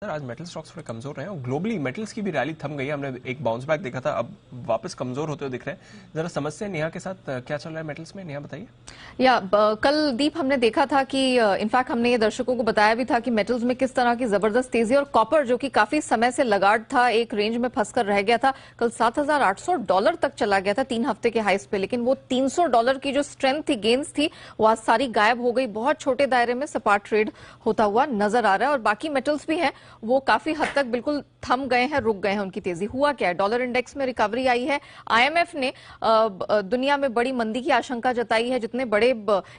Sir आज metal stocks थोड़े कमजोर रहे हैं और ग्लोबली मेटल्स की भी रैली थम गई है। हमने एक बाउंस बैक देखा था, अब वापस कमजोर होते हुए दिख रहे हैं। जरा समझते हैं नेहा के साथ क्या चल रहा है मेटल्स में। नेहा बताइए। कल दीप हमने देखा था कि इनफैक्ट हमने ये दर्शकों को बताया भी था कि मेटल्स में किस तरह की जबरदस्त तेजी, और कॉपर जो कि काफी समय से लगाड़ था, एक रेंज में फंसकर रह गया था, कल $7,800 तक चला गया था 3 हफ्ते के हाईस पे। लेकिन वो $300 की जो स्ट्रेंथ थी, गेन्स थी, वो आज सारी गायब हो गई। बहुत छोटे दायरे में सपाट ट्रेड होता हुआ नजर आ रहा है। और बाकी मेटल्स भी हैं, वो काफी हद तक बिल्कुल थम गए हैं, रुक गए हैं उनकी तेजी। हुआ क्या है, डॉलर इंडेक्स में रिकवरी आई है। आईएमएफ ने दुनिया में बड़ी मंदी की आशंका जताई है। जितने बड़े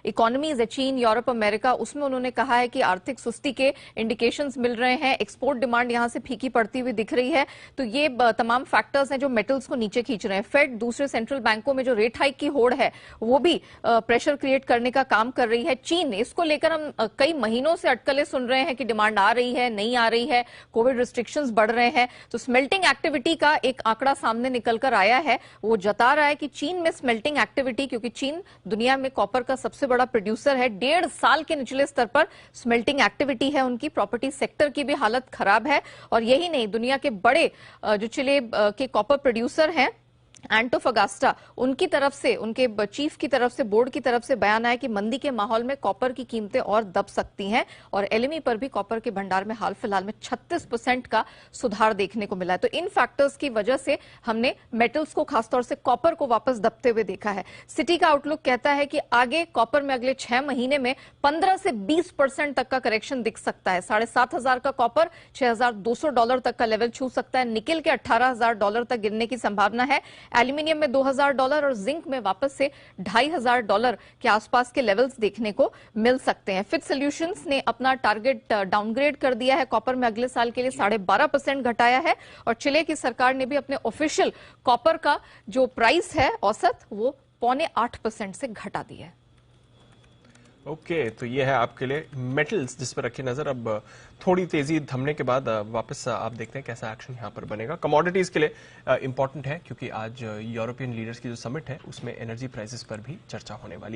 इकोनॉमीज है, चीन, यूरोप, अमेरिका, उसमें उन्होंने कहा है कि आर्थिक सुस्ती के इंडिकेशंस मिल रहे हैं। एक्सपोर्ट डिमांड यहां से फीकी पड़ती हुई दिख रही है। तो ये तमाम फैक्टर्स हैं जो मेटल्स को नीचे खींच रहे हैं। फेड, दूसरे सेंट्रल बैंकों में जो रेट हाइक की होड़ है, वो भी प्रेशर क्रिएट करने का काम कर रही है। चीन, इसको लेकर हम कई महीनों से अटकलें सुन रहे हैं कि डिमांड आ रही है, नहीं आ रही है, कोविड रिस्ट्रिक्शंस बढ़ रहे हैं। तो स्मेल्टिंग एक्टिविटी का एक आंकड़ा सामने निकलकर आया है, वो जता रहा है कि चीन में स्मेल्टिंग एक्टिविटी, क्योंकि चीन दुनिया में कॉपर का सबसे बड़ा प्रोड्यूसर है, 1.5 साल के निचले स्तर पर स्मेल्टिंग एक्टिविटी है उनकी। प्रॉपर्टी सेक्टर की भी हालत खराब है। और यही नहीं, दुनिया के बड़े जो चिले के कॉपर प्रोड्यूसर हैं, एंटोफगास्टा, उनकी तरफ से, उनके चीफ की तरफ से, बोर्ड की तरफ से बयान आया कि मंदी के माहौल में कॉपर की कीमतें और दब सकती हैं। और एलएमई पर भी कॉपर के भंडार में हाल फिलहाल में 36% का सुधार देखने को मिला है। तो इन फैक्टर्स की वजह से हमने मेटल्स को, खासतौर से कॉपर को, वापस दबते हुए देखा है। सिटी का आउटलुक कहता है कि आगे कॉपर में अगले 6 महीने में 15 से 20% तक का करेक्शन दिख सकता है। $7,500 का कॉपर $6,200 तक का लेवल छू सकता है। निकेल के $18,000 तक गिरने की संभावना है। एल्यूमिनियम में $2,000 और जिंक में वापस से $2,500 के आसपास के लेवल्स देखने को मिल सकते हैं। फिच सॉल्यूशंस ने अपना टारगेट डाउनग्रेड कर दिया है। कॉपर में अगले साल के लिए 12.5% घटाया है। और चिले की सरकार ने भी अपने ऑफिशियल कॉपर का जो प्राइस है औसत, वो 7.25% से घटा दिया है। ओके, तो ये है आपके लिए मेटल्स जिस पर रखी नजर। अब थोड़ी तेजी थमने के बाद वापस आप देखते हैं कैसा एक्शन यहां पर बनेगा। कमोडिटीज के लिए इंपॉर्टेंट है क्योंकि आज यूरोपियन लीडर्स की जो समिट है उसमें एनर्जी प्राइसेस पर भी चर्चा होने वाली है।